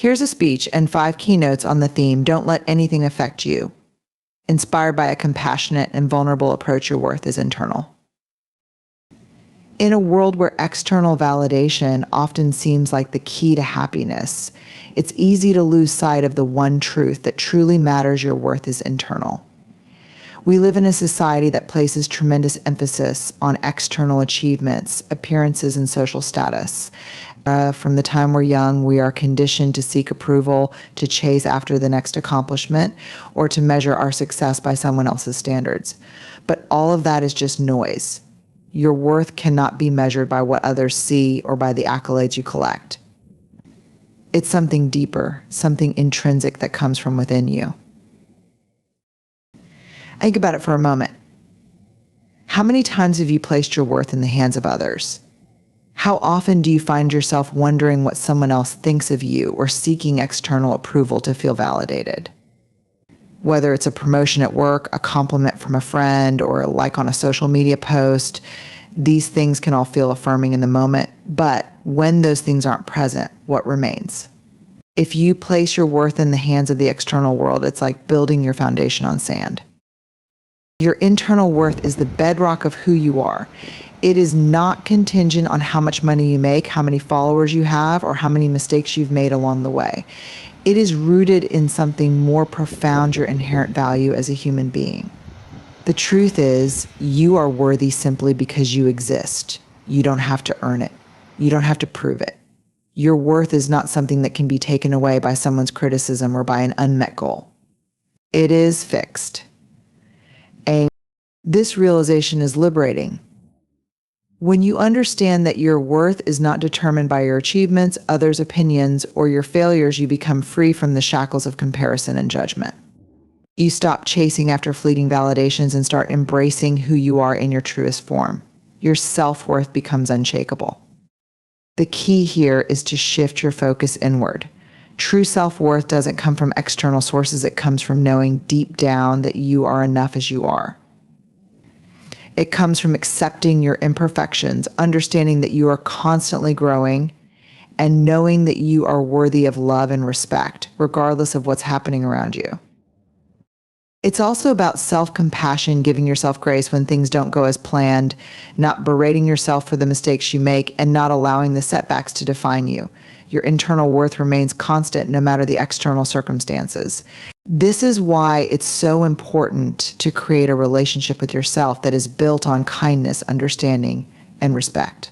Here's a speech and 5 keynotes on the theme, Don't Let Anything Affect You, inspired by a compassionate and vulnerable approach. Your worth is internal. In a world where external validation often seems like the key to happiness, it's easy to lose sight of the one truth that truly matters. Your worth is internal. We live in a society that places tremendous emphasis on external achievements, appearances, and social status. From the time we're young, we are conditioned to seek approval, to chase after the next accomplishment, or to measure our success by someone else's standards. But all of that is just noise. Your worth cannot be measured by what others see or by the accolades you collect. It's something deeper, something intrinsic that comes from within you. Think about it for a moment. How many times have you placed your worth in the hands of others? How often do you find yourself wondering what someone else thinks of you or seeking external approval to feel validated? Whether it's a promotion at work, a compliment from a friend, or a like on a social media post, these things can all feel affirming in the moment, but when those things aren't present, what remains? If you place your worth in the hands of the external world, it's like building your foundation on sand. Your internal worth is the bedrock of who you are. It is not contingent on how much money you make, how many followers you have, or how many mistakes you've made along the way. It is rooted in something more profound, your inherent value as a human being. The truth is, you are worthy simply because you exist. You don't have to earn it. You don't have to prove it. Your worth is not something that can be taken away by someone's criticism or by an unmet goal. It is fixed. And this realization is liberating. When you understand that your worth is not determined by your achievements, others' opinions, or your failures, you become free from the shackles of comparison and judgment. You stop chasing after fleeting validations and start embracing who you are in your truest form. Your self-worth becomes unshakable. The key here is to shift your focus inward. True self-worth doesn't come from external sources. It comes from knowing deep down that you are enough as you are. It comes from accepting your imperfections, understanding that you are constantly growing, and knowing that you are worthy of love and respect, regardless of what's happening around you. It's also about self-compassion, giving yourself grace when things don't go as planned, not berating yourself for the mistakes you make, and not allowing the setbacks to define you. Your internal worth remains constant no matter the external circumstances. This is why it's so important to create a relationship with yourself that is built on kindness, understanding, and respect.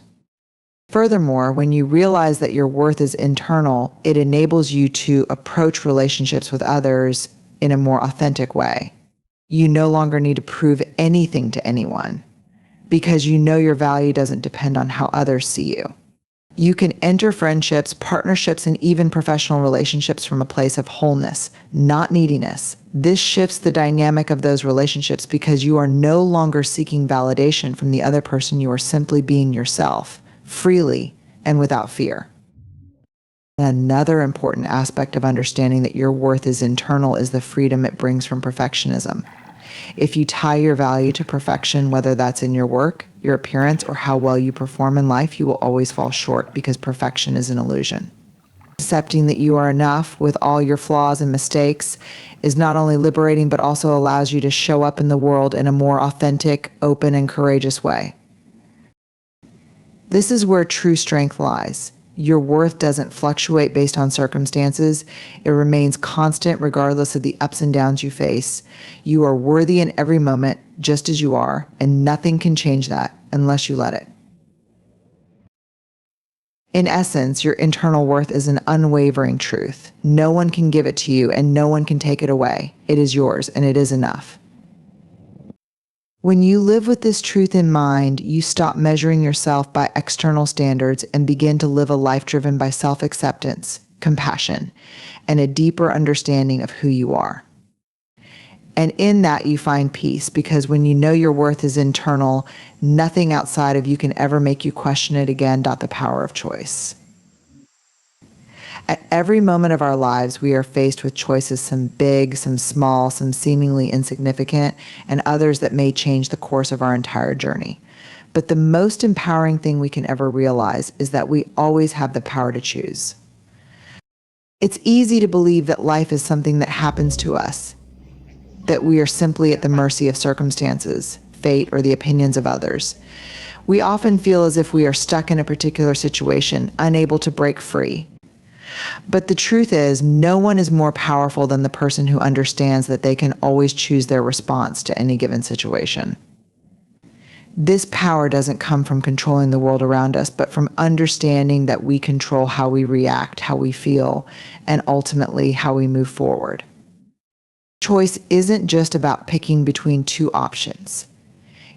Furthermore, when you realize that your worth is internal, it enables you to approach relationships with others in a more authentic way. You no longer need to prove anything to anyone because you know your value doesn't depend on how others see you. You can enter friendships, partnerships, and even professional relationships from a place of wholeness, not neediness. This shifts the dynamic of those relationships because you are no longer seeking validation from the other person. You are simply being yourself, freely and without fear. Another important aspect of understanding that your worth is internal is the freedom it brings from perfectionism. If you tie your value to perfection, whether that's in your work, your appearance, or how well you perform in life, you will always fall short because perfection is an illusion. Accepting that you are enough with all your flaws and mistakes is not only liberating, but also allows you to show up in the world in a more authentic, open, and courageous way. This is where true strength lies. Your worth doesn't fluctuate based on circumstances. It remains constant regardless of the ups and downs you face. You are worthy in every moment, just as you are, and nothing can change that unless you let it. In essence, your internal worth is an unwavering truth. No one can give it to you, and no one can take it away. It is yours, and it is enough. When you live with this truth in mind, you stop measuring yourself by external standards and begin to live a life driven by self-acceptance, compassion, and a deeper understanding of who you are. And in that you find peace, because when you know your worth is internal, nothing outside of you can ever make you question it again. The power of choice. At every moment of our lives, we are faced with choices, some big, some small, some seemingly insignificant, and others that may change the course of our entire journey. But the most empowering thing we can ever realize is that we always have the power to choose. It's easy to believe that life is something that happens to us, that we are simply at the mercy of circumstances, fate, or the opinions of others. We often feel as if we are stuck in a particular situation, unable to break free. But the truth is, no one is more powerful than the person who understands that they can always choose their response to any given situation. This power doesn't come from controlling the world around us, but from understanding that we control how we react, how we feel, and ultimately how we move forward. Choice isn't just about picking between two options.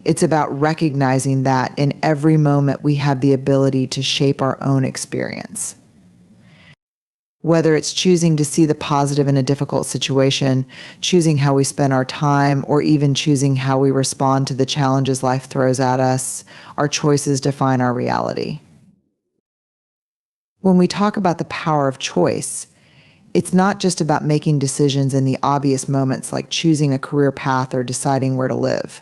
It's about recognizing that in every moment we have the ability to shape our own experience. Whether it's choosing to see the positive in a difficult situation, choosing how we spend our time, or even choosing how we respond to the challenges life throws at us, our choices define our reality. When we talk about the power of choice, it's not just about making decisions in the obvious moments like choosing a career path or deciding where to live.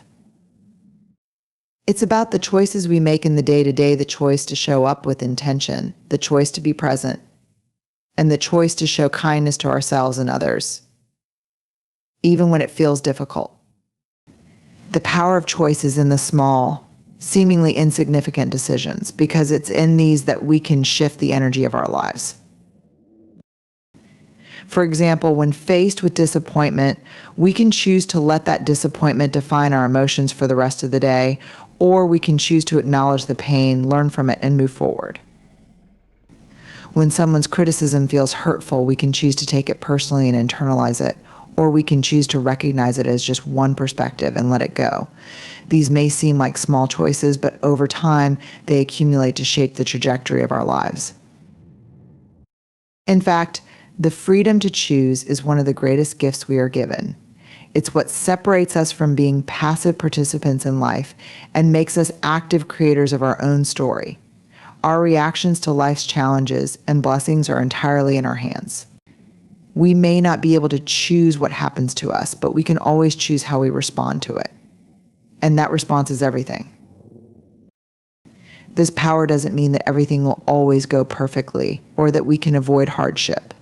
It's about the choices we make in the day-to-day, the choice to show up with intention, the choice to be present, and the choice to show kindness to ourselves and others, even when it feels difficult. The power of choice is in the small, seemingly insignificant decisions, because it's in these that we can shift the energy of our lives. For example, when faced with disappointment, we can choose to let that disappointment define our emotions for the rest of the day, or we can choose to acknowledge the pain, learn from it, and move forward. When someone's criticism feels hurtful, we can choose to take it personally and internalize it, or we can choose to recognize it as just one perspective and let it go. These may seem like small choices, but over time, they accumulate to shape the trajectory of our lives. In fact, the freedom to choose is one of the greatest gifts we are given. It's what separates us from being passive participants in life and makes us active creators of our own story. Our reactions to life's challenges and blessings are entirely in our hands. We may not be able to choose what happens to us, but we can always choose how we respond to it. And that response is everything. This power doesn't mean that everything will always go perfectly or that we can avoid hardship.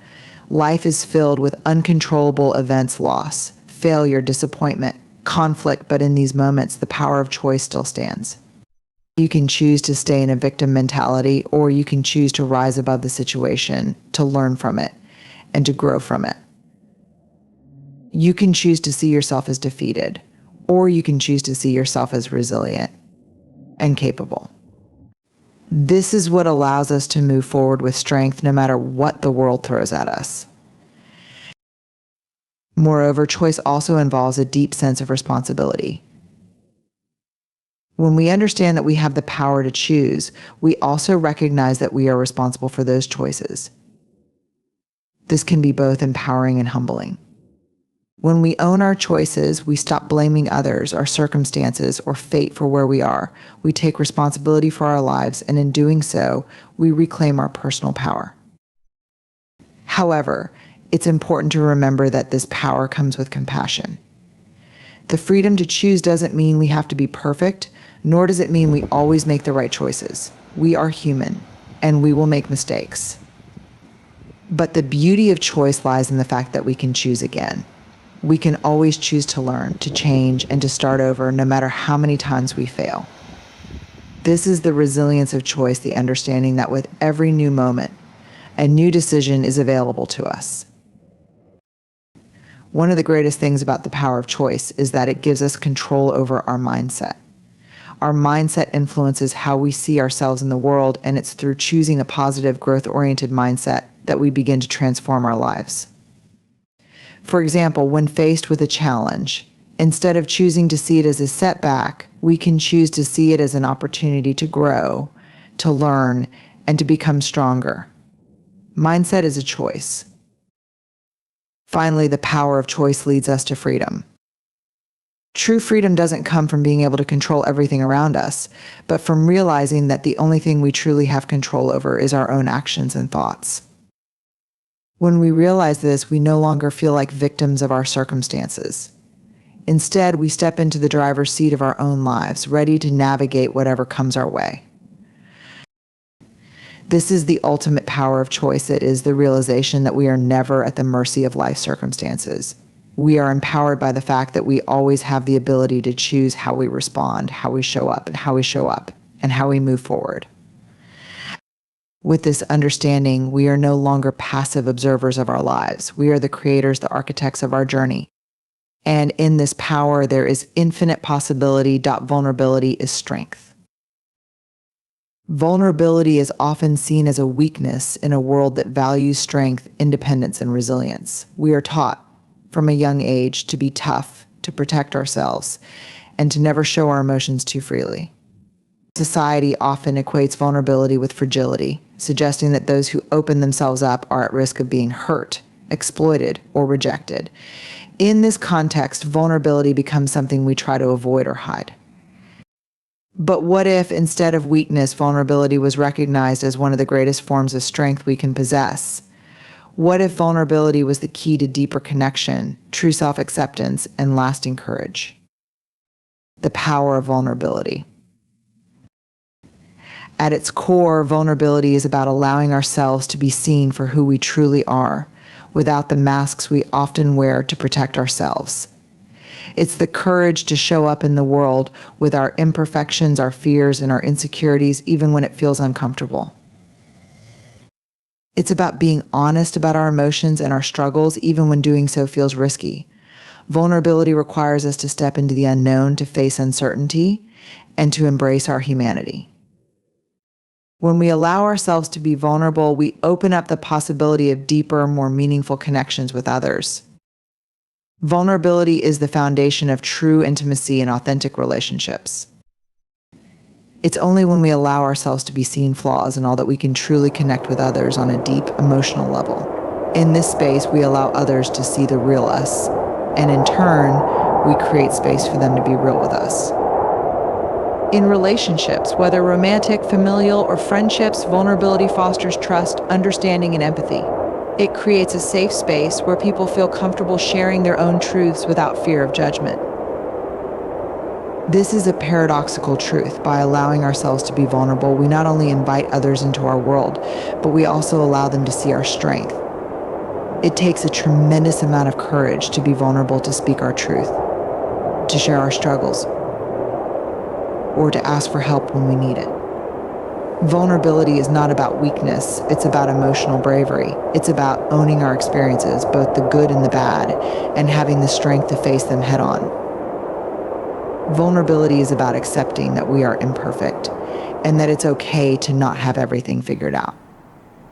Life is filled with uncontrollable events, loss, failure, disappointment, conflict, but in these moments, the power of choice still stands. You can choose to stay in a victim mentality, or you can choose to rise above the situation, to learn from it, and to grow from it. You can choose to see yourself as defeated, or you can choose to see yourself as resilient and capable. This is what allows us to move forward with strength no matter what the world throws at us. Moreover, choice also involves a deep sense of responsibility. When we understand that we have the power to choose, we also recognize that we are responsible for those choices. This can be both empowering and humbling. When we own our choices, we stop blaming others, our circumstances, or fate for where we are. We take responsibility for our lives, and in doing so, we reclaim our personal power. However, it's important to remember that this power comes with compassion. The freedom to choose doesn't mean we have to be perfect, nor does it mean we always make the right choices. We are human, and we will make mistakes. But the beauty of choice lies in the fact that we can choose again. We can always choose to learn, to change, and to start over, no matter how many times we fail. This is the resilience of choice, the understanding that with every new moment, a new decision is available to us. One of the greatest things about the power of choice is that it gives us control over our mindset. Our mindset influences how we see ourselves in the world, and it's through choosing a positive, growth-oriented mindset that we begin to transform our lives. For example, when faced with a challenge, instead of choosing to see it as a setback, we can choose to see it as an opportunity to grow, to learn, and to become stronger. Mindset is a choice. Finally, the power of choice leads us to freedom. True freedom doesn't come from being able to control everything around us, but from realizing that the only thing we truly have control over is our own actions and thoughts. When we realize this, we no longer feel like victims of our circumstances. Instead, we step into the driver's seat of our own lives, ready to navigate whatever comes our way. This is the ultimate power of choice. It is the realization that we are never at the mercy of life circumstances. We are empowered by the fact that we always have the ability to choose how we respond, how we show up, and how we move forward. With this understanding, we are no longer passive observers of our lives. We are the creators, the architects of our journey. And in this power, there is infinite possibility. Vulnerability is strength. Vulnerability is often seen as a weakness in a world that values strength, independence, and resilience. We are taught from a young age to be tough, to protect ourselves, and to never show our emotions too freely. Society often equates vulnerability with fragility, suggesting that those who open themselves up are at risk of being hurt, exploited, or rejected. In this context, vulnerability becomes something we try to avoid or hide. But what if, instead of weakness, vulnerability was recognized as one of the greatest forms of strength we can possess? What if vulnerability was the key to deeper connection, true self-acceptance, and lasting courage? The power of vulnerability. At its core, vulnerability is about allowing ourselves to be seen for who we truly are, without the masks we often wear to protect ourselves. It's the courage to show up in the world with our imperfections, our fears, and our insecurities, even when it feels uncomfortable. It's about being honest about our emotions and our struggles, even when doing so feels risky. Vulnerability requires us to step into the unknown, to face uncertainty, and to embrace our humanity. When we allow ourselves to be vulnerable, we open up the possibility of deeper, more meaningful connections with others. Vulnerability is the foundation of true intimacy and authentic relationships. It's only when we allow ourselves to be seen flaws and all that we can truly connect with others on a deep emotional level. In this space, we allow others to see the real us, and in turn, we create space for them to be real with us. In relationships, whether romantic, familial, or friendships, vulnerability fosters trust, understanding, and empathy. It creates a safe space where people feel comfortable sharing their own truths without fear of judgment. This is a paradoxical truth. By allowing ourselves to be vulnerable, we not only invite others into our world, but we also allow them to see our strength. It takes a tremendous amount of courage to be vulnerable, to speak our truth, to share our struggles, or to ask for help when we need it. Vulnerability is not about weakness, it's about emotional bravery. It's about owning our experiences, both the good and the bad, and having the strength to face them head on. Vulnerability is about accepting that we are imperfect, and that it's okay to not have everything figured out.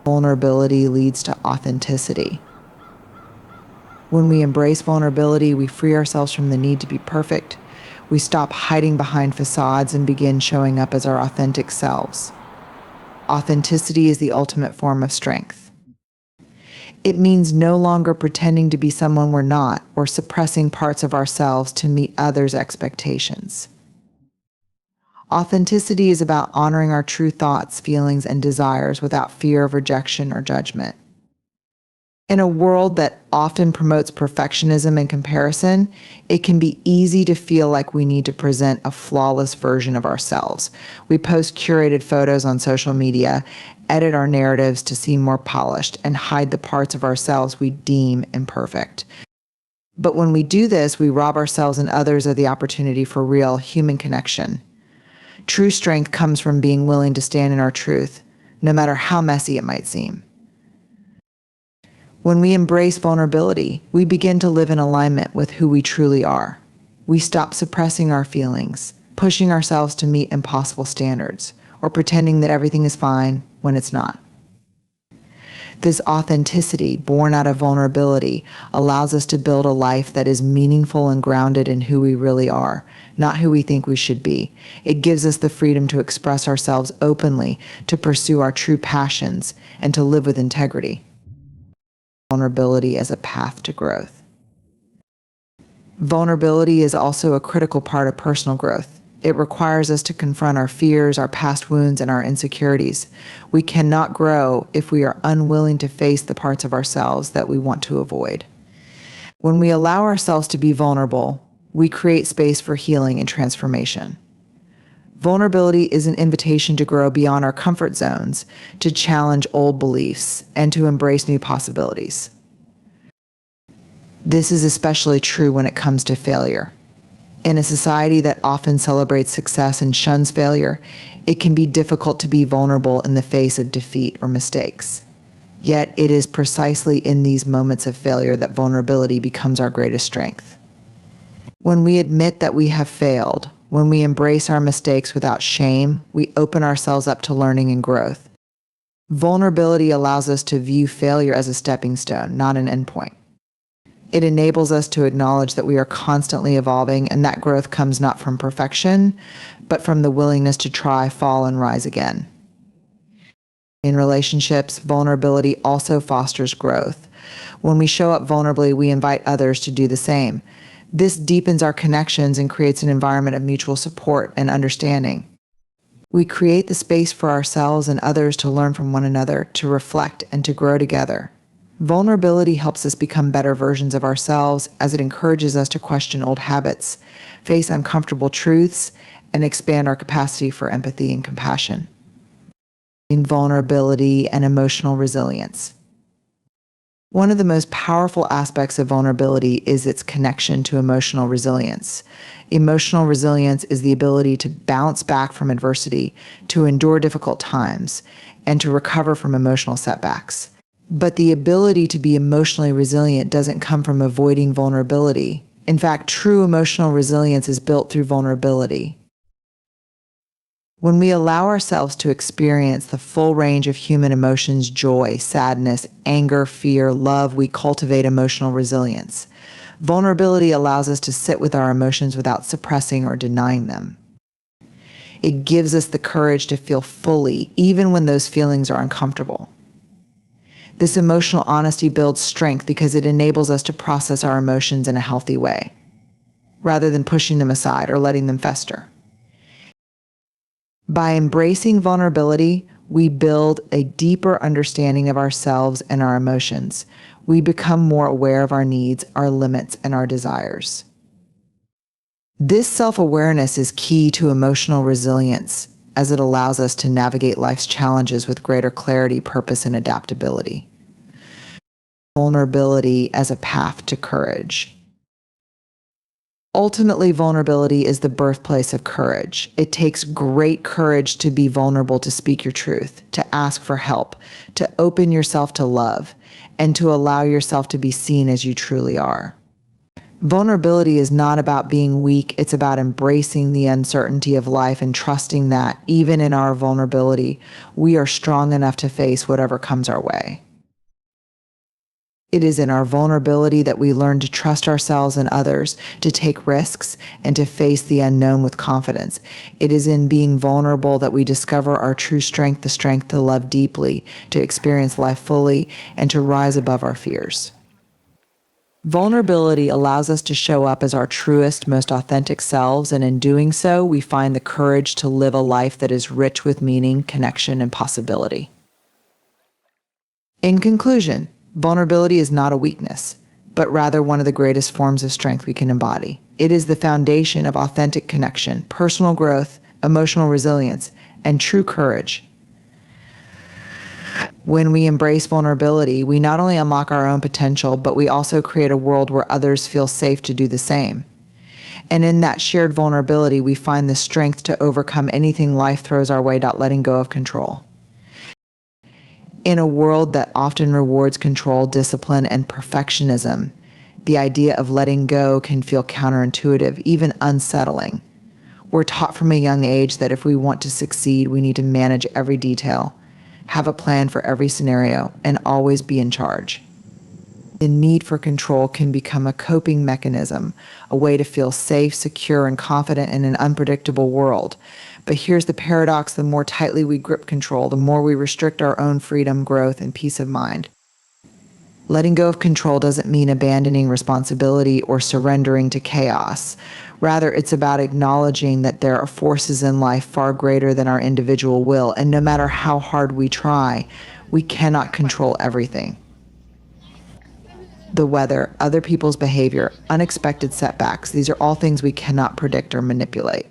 Vulnerability leads to authenticity. When we embrace vulnerability, we free ourselves from the need to be perfect. We stop hiding behind facades and begin showing up as our authentic selves. Authenticity is the ultimate form of strength. It means no longer pretending to be someone we're not, or suppressing parts of ourselves to meet others' expectations. Authenticity is about honoring our true thoughts, feelings, and desires without fear of rejection or judgment. In a world that often promotes perfectionism and comparison, it can be easy to feel like we need to present a flawless version of ourselves. We post curated photos on social media, edit our narratives to seem more polished, and hide the parts of ourselves we deem imperfect. But when we do this, we rob ourselves and others of the opportunity for real human connection. True strength comes from being willing to stand in our truth, no matter how messy it might seem. When we embrace vulnerability, we begin to live in alignment with who we truly are. We stop suppressing our feelings, pushing ourselves to meet impossible standards, or pretending that everything is fine when it's not. This authenticity, born out of vulnerability, allows us to build a life that is meaningful and grounded in who we really are, not who we think we should be. It gives us the freedom to express ourselves openly, to pursue our true passions, and to live with integrity. Vulnerability as a path to growth. Vulnerability is also a critical part of personal growth. It requires us to confront our fears, our past wounds, and our insecurities. We cannot grow if we are unwilling to face the parts of ourselves that we want to avoid. When we allow ourselves to be vulnerable, we create space for healing and transformation. Vulnerability is an invitation to grow beyond our comfort zones, to challenge old beliefs, and to embrace new possibilities. This is especially true when it comes to failure. In a society that often celebrates success and shuns failure, it can be difficult to be vulnerable in the face of defeat or mistakes. Yet it is precisely in these moments of failure that vulnerability becomes our greatest strength. When we admit that we have failed, when we embrace our mistakes without shame, we open ourselves up to learning and growth. Vulnerability allows us to view failure as a stepping stone, not an endpoint. It enables us to acknowledge that we are constantly evolving and that growth comes not from perfection, but from the willingness to try, fall, and rise again. In relationships, vulnerability also fosters growth. When we show up vulnerably, we invite others to do the same. This deepens our connections and creates an environment of mutual support and understanding. We create the space for ourselves and others to learn from one another, to reflect, and to grow together. Vulnerability helps us become better versions of ourselves as it encourages us to question old habits, face uncomfortable truths, and expand our capacity for empathy and compassion. In vulnerability and emotional resilience. One of the most powerful aspects of vulnerability is its connection to emotional resilience. Emotional resilience is the ability to bounce back from adversity, to endure difficult times, and to recover from emotional setbacks. But the ability to be emotionally resilient doesn't come from avoiding vulnerability. In fact, true emotional resilience is built through vulnerability. When we allow ourselves to experience the full range of human emotions, joy, sadness, anger, fear, love, we cultivate emotional resilience. Vulnerability allows us to sit with our emotions without suppressing or denying them. It gives us the courage to feel fully, even when those feelings are uncomfortable. This emotional honesty builds strength because it enables us to process our emotions in a healthy way, rather than pushing them aside or letting them fester. By embracing vulnerability, we build a deeper understanding of ourselves and our emotions. We become more aware of our needs, our limits, and our desires. This self-awareness is key to emotional resilience, as it allows us to navigate life's challenges with greater clarity, purpose, and adaptability. Vulnerability as a path to courage. Ultimately, vulnerability is the birthplace of courage. It takes great courage to be vulnerable, to speak your truth, to ask for help, to open yourself to love, and to allow yourself to be seen as you truly are. Vulnerability is not about being weak. It's about embracing the uncertainty of life and trusting that, even in our vulnerability, we are strong enough to face whatever comes our way. It is in our vulnerability that we learn to trust ourselves and others, to take risks, and to face the unknown with confidence. It is in being vulnerable that we discover our true strength, the strength to love deeply, to experience life fully, and to rise above our fears. Vulnerability allows us to show up as our truest, most authentic selves, and in doing so, we find the courage to live a life that is rich with meaning, connection, and possibility. In conclusion, vulnerability is not a weakness, but rather one of the greatest forms of strength we can embody. It is the foundation of authentic connection, personal growth, emotional resilience, and true courage. When we embrace vulnerability, we not only unlock our own potential, but we also create a world where others feel safe to do the same. And in that shared vulnerability, we find the strength to overcome anything life throws our way, letting go of control. In a world that often rewards control, discipline, and perfectionism, the idea of letting go can feel counterintuitive, even unsettling. We're taught from a young age that if we want to succeed, we need to manage every detail, have a plan for every scenario, and always be in charge. The need for control can become a coping mechanism, a way to feel safe, secure, and confident in an unpredictable world. But here's the paradox: the more tightly we grip control, the more we restrict our own freedom, growth, and peace of mind. Letting go of control doesn't mean abandoning responsibility or surrendering to chaos. Rather, it's about acknowledging that there are forces in life far greater than our individual will, and no matter how hard we try, we cannot control everything. The weather, other people's behavior, unexpected setbacks, these are all things we cannot predict or manipulate.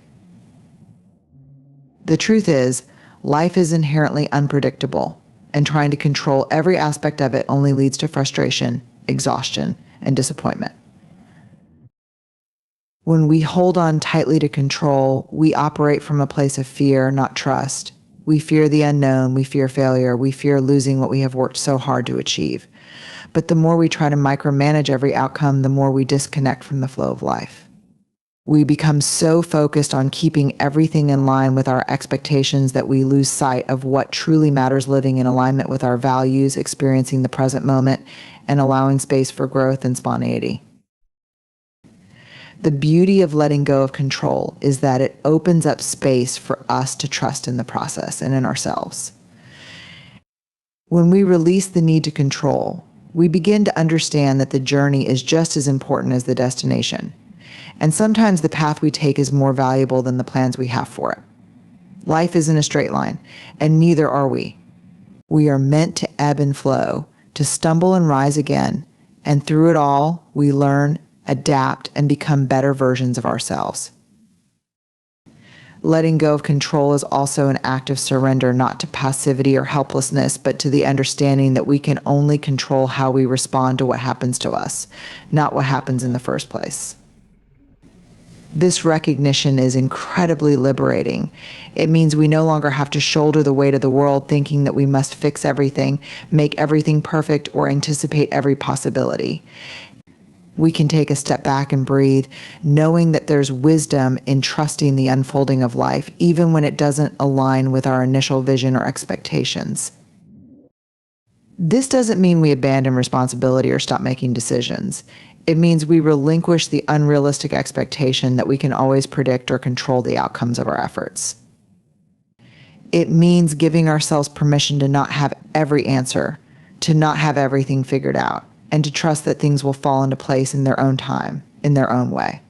The truth is, life is inherently unpredictable, and trying to control every aspect of it only leads to frustration, exhaustion, and disappointment. When we hold on tightly to control, we operate from a place of fear, not trust. We fear the unknown, we fear failure, we fear losing what we have worked so hard to achieve. But the more we try to micromanage every outcome, the more we disconnect from the flow of life. We become so focused on keeping everything in line with our expectations that we lose sight of what truly matters, living in alignment with our values, experiencing the present moment, and allowing space for growth and spontaneity. The beauty of letting go of control is that it opens up space for us to trust in the process and in ourselves. When we release the need to control, we begin to understand that the journey is just as important as the destination. And sometimes the path we take is more valuable than the plans we have for it. Life isn't a straight line, and neither are we. We are meant to ebb and flow, to stumble and rise again, and through it all, we learn, adapt, and become better versions of ourselves. Letting go of control is also an act of surrender, not to passivity or helplessness, but to the understanding that we can only control how we respond to what happens to us, not what happens in the first place. This recognition is incredibly liberating. It means we no longer have to shoulder the weight of the world thinking that we must fix everything, make everything perfect, or anticipate every possibility. We can take a step back and breathe, knowing that there's wisdom in trusting the unfolding of life, even when it doesn't align with our initial vision or expectations. This doesn't mean we abandon responsibility or stop making decisions. It means we relinquish the unrealistic expectation that we can always predict or control the outcomes of our efforts. It means giving ourselves permission to not have every answer, to not have everything figured out, and to trust that things will fall into place in their own time, in their own way.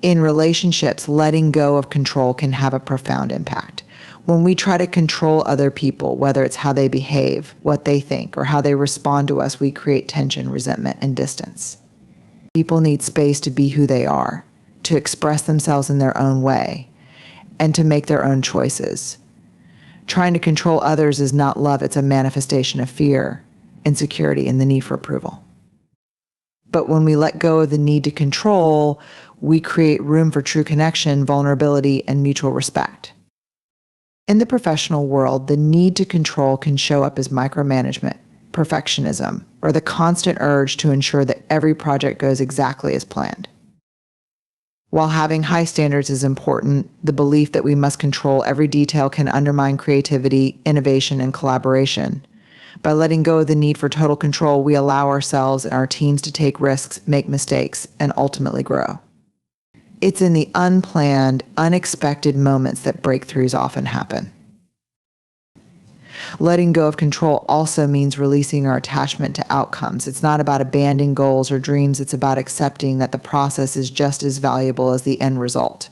In relationships, letting go of control can have a profound impact. When we try to control other people, whether it's how they behave, what they think, or how they respond to us, we create tension, resentment, and distance. People need space to be who they are, to express themselves in their own way, and to make their own choices. Trying to control others is not love, it's a manifestation of fear, insecurity, and the need for approval. But when we let go of the need to control, we create room for true connection, vulnerability, and mutual respect. In the professional world, the need to control can show up as micromanagement, perfectionism, or the constant urge to ensure that every project goes exactly as planned. While having high standards is important, the belief that we must control every detail can undermine creativity, innovation, and collaboration. By letting go of the need for total control, we allow ourselves and our teams to take risks, make mistakes, and ultimately grow. It's in the unplanned, unexpected moments that breakthroughs often happen. Letting go of control also means releasing our attachment to outcomes. It's not about abandoning goals or dreams, it's about accepting that the process is just as valuable as the end result.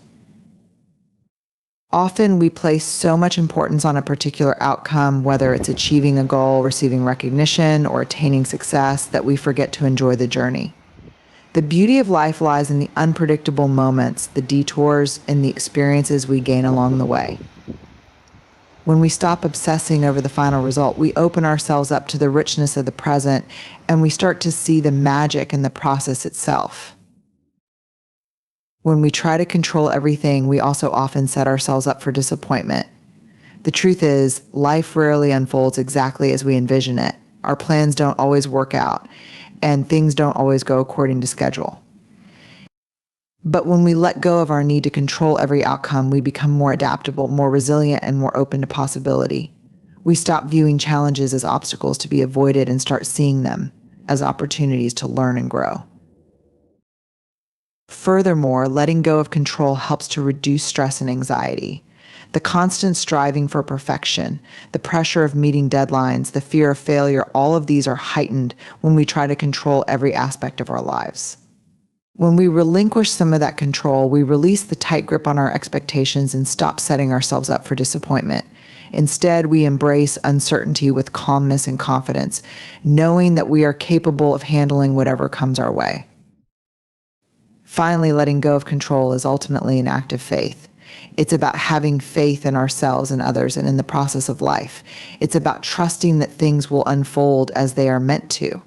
Often we place so much importance on a particular outcome, whether it's achieving a goal, receiving recognition, or attaining success, that we forget to enjoy the journey. The beauty of life lies in the unpredictable moments, the detours, and the experiences we gain along the way. When we stop obsessing over the final result, we open ourselves up to the richness of the present, and we start to see the magic in the process itself. When we try to control everything, we also often set ourselves up for disappointment. The truth is, life rarely unfolds exactly as we envision it. Our plans don't always work out, and things don't always go according to schedule. But when we let go of our need to control every outcome, we become more adaptable, more resilient, and more open to possibility. We stop viewing challenges as obstacles to be avoided and start seeing them as opportunities to learn and grow. Furthermore, letting go of control helps to reduce stress and anxiety. The constant striving for perfection, the pressure of meeting deadlines, the fear of failure, all of these are heightened when we try to control every aspect of our lives. When we relinquish some of that control, we release the tight grip on our expectations and stop setting ourselves up for disappointment. Instead, we embrace uncertainty with calmness and confidence, knowing that we are capable of handling whatever comes our way. Finally, letting go of control is ultimately an act of faith. It's about having faith in ourselves and others and in the process of life. It's about trusting that things will unfold as they are meant to,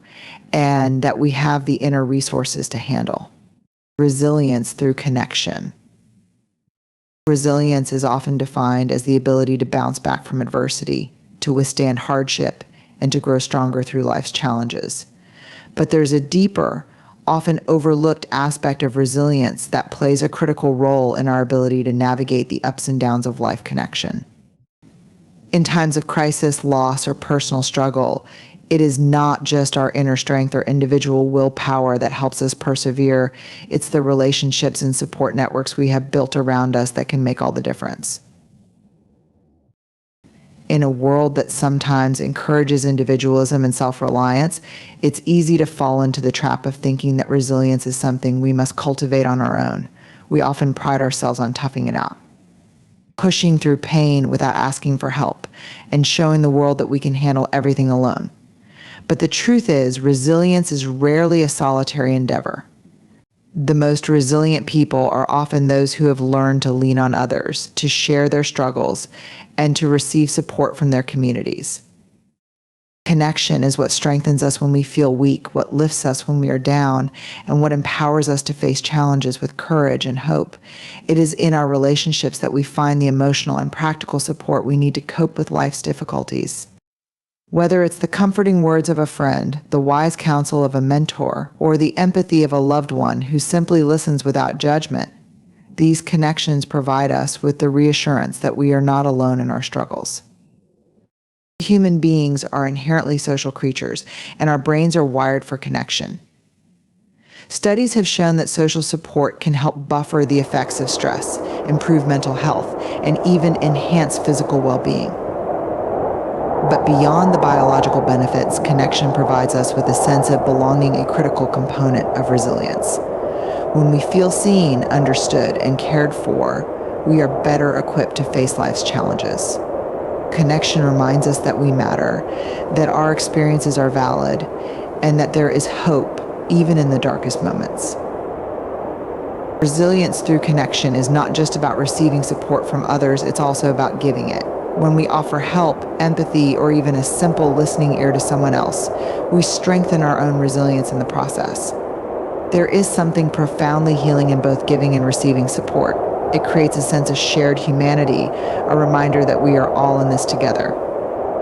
and that we have the inner resources to handle. Resilience through connection. Resilience is often defined as the ability to bounce back from adversity, to withstand hardship, and to grow stronger through life's challenges. But there's a deeper, often overlooked aspect of resilience that plays a critical role in our ability to navigate the ups and downs of life connection. In times of crisis, loss, or personal struggle, it is not just our inner strength or individual willpower that helps us persevere. It's the relationships and support networks we have built around us that can make all the difference. In a world that sometimes encourages individualism and self-reliance, it's easy to fall into the trap of thinking that resilience is something we must cultivate on our own. We often pride ourselves on toughing it out, pushing through pain without asking for help, and showing the world that we can handle everything alone. But the truth is, resilience is rarely a solitary endeavor. The most resilient people are often those who have learned to lean on others, to share their struggles, and to receive support from their communities. Connection is what strengthens us when we feel weak, what lifts us when we are down, and what empowers us to face challenges with courage and hope. It is in our relationships that we find the emotional and practical support we need to cope with life's difficulties. Whether it's the comforting words of a friend, the wise counsel of a mentor, or the empathy of a loved one who simply listens without judgment, these connections provide us with the reassurance that we are not alone in our struggles. Human beings are inherently social creatures, and our brains are wired for connection. Studies have shown that social support can help buffer the effects of stress, improve mental health, and even enhance physical well-being. But beyond the biological benefits, connection provides us with a sense of belonging, a critical component of resilience. When we feel seen, understood, and cared for, we are better equipped to face life's challenges. Connection reminds us that we matter, that our experiences are valid, and that there is hope even in the darkest moments. Resilience through connection is not just about receiving support from others, it's also about giving it. When we offer help, empathy, or even a simple listening ear to someone else, we strengthen our own resilience in the process. There is something profoundly healing in both giving and receiving support. It creates a sense of shared humanity, a reminder that we are all in this together.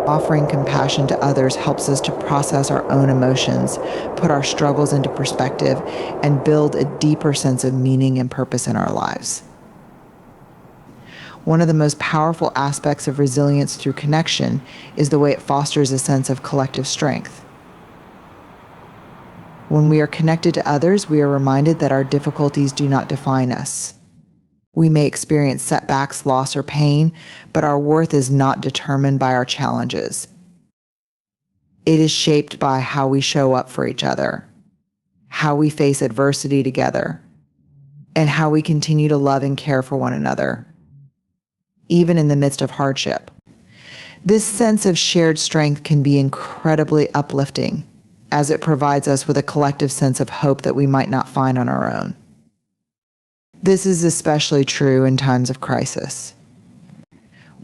Offering compassion to others helps us to process our own emotions, put our struggles into perspective, and build a deeper sense of meaning and purpose in our lives. One of the most powerful aspects of resilience through connection is the way it fosters a sense of collective strength. When we are connected to others, we are reminded that our difficulties do not define us. We may experience setbacks, loss, or pain, but our worth is not determined by our challenges. It is shaped by how we show up for each other, how we face adversity together, and how we continue to love and care for one another, even in the midst of hardship. This sense of shared strength can be incredibly uplifting, as it provides us with a collective sense of hope that we might not find on our own. This is especially true in times of crisis.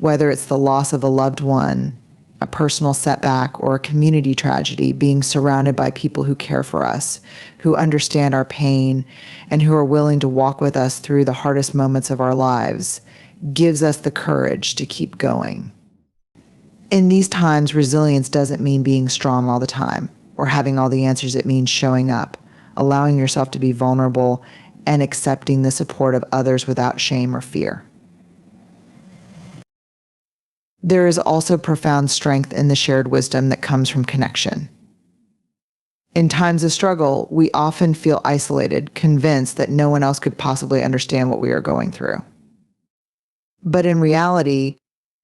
Whether it's the loss of a loved one, a personal setback, or a community tragedy, being surrounded by people who care for us, who understand our pain, and who are willing to walk with us through the hardest moments of our lives, gives us the courage to keep going. In these times, resilience doesn't mean being strong all the time or having all the answers. It means showing up, allowing yourself to be vulnerable, and accepting the support of others without shame or fear. There is also profound strength in the shared wisdom that comes from connection. In times of struggle, we often feel isolated, convinced that no one else could possibly understand what we are going through. But in reality,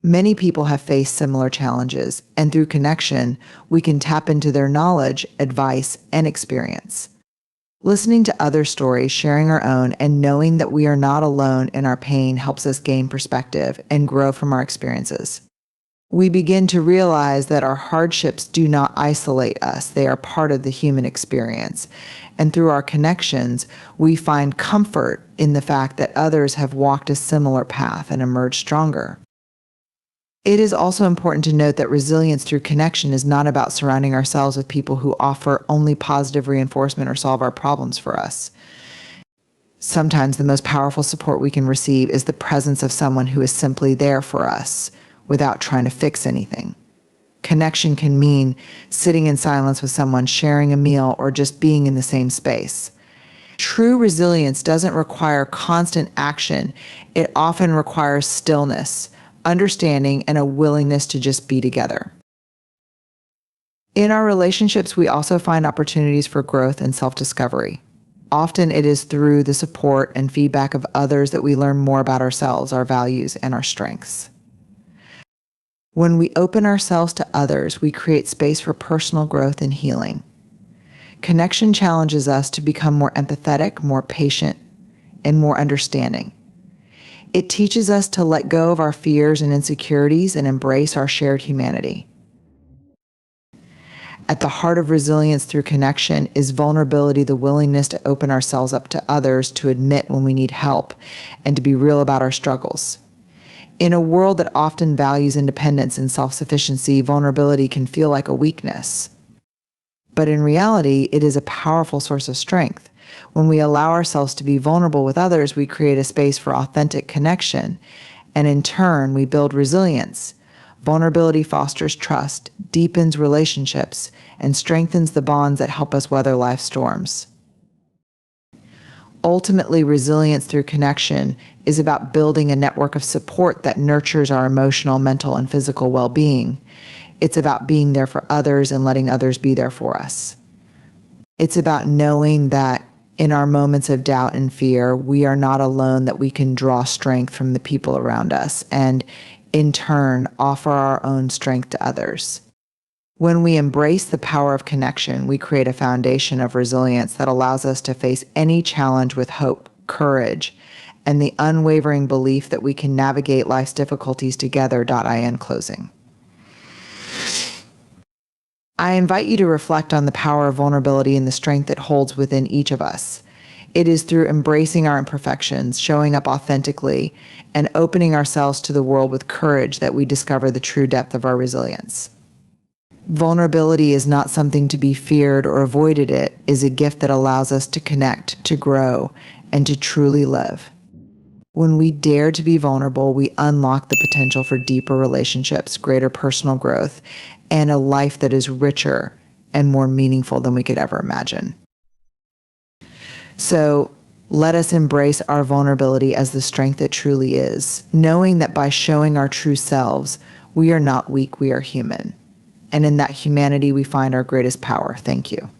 many people have faced similar challenges, and through connection, we can tap into their knowledge, advice, and experience. Listening to other stories, sharing our own, and knowing that we are not alone in our pain helps us gain perspective and grow from our experiences. We begin to realize that our hardships do not isolate us. They are part of the human experience. And through our connections, we find comfort in the fact that others have walked a similar path and emerged stronger. It is also important to note that resilience through connection is not about surrounding ourselves with people who offer only positive reinforcement or solve our problems for us. Sometimes the most powerful support we can receive is the presence of someone who is simply there for us without trying to fix anything. Connection can mean sitting in silence with someone, sharing a meal, or just being in the same space. True resilience doesn't require constant action. It often requires stillness, understanding, and a willingness to just be together. In our relationships, we also find opportunities for growth and self-discovery. Often it is through the support and feedback of others that we learn more about ourselves, our values, and our strengths. When we open ourselves to others, we create space for personal growth and healing. Connection challenges us to become more empathetic, more patient, and more understanding. It teaches us to let go of our fears and insecurities and embrace our shared humanity. At the heart of resilience through connection is vulnerability, the willingness to open ourselves up to others, to admit when we need help, and to be real about our struggles. In a world that often values independence and self-sufficiency, vulnerability can feel like a weakness. But in reality, it is a powerful source of strength. When we allow ourselves to be vulnerable with others, we create a space for authentic connection, and in turn, we build resilience. Vulnerability fosters trust, deepens relationships, and strengthens the bonds that help us weather life's storms. Ultimately, resilience through connection is about building a network of support that nurtures our emotional, mental, and physical well-being. It's about being there for others and letting others be there for us. It's about knowing that in our moments of doubt and fear, we are not alone, that we can draw strength from the people around us and, in turn, offer our own strength to others. When we embrace the power of connection, we create a foundation of resilience that allows us to face any challenge with hope, courage, and the unwavering belief that we can navigate life's difficulties together. In closing, I invite you to reflect on the power of vulnerability and the strength it holds within each of us. It is through embracing our imperfections, showing up authentically, and opening ourselves to the world with courage that we discover the true depth of our resilience. Vulnerability is not something to be feared or avoided. It is a gift that allows us to connect, to grow, and to truly live. When we dare to be vulnerable, we unlock the potential for deeper relationships, greater personal growth, and a life that is richer and more meaningful than we could ever imagine. So let us embrace our vulnerability as the strength it truly is, knowing that by showing our true selves, we are not weak, we are human. And in that humanity, we find our greatest power. Thank you.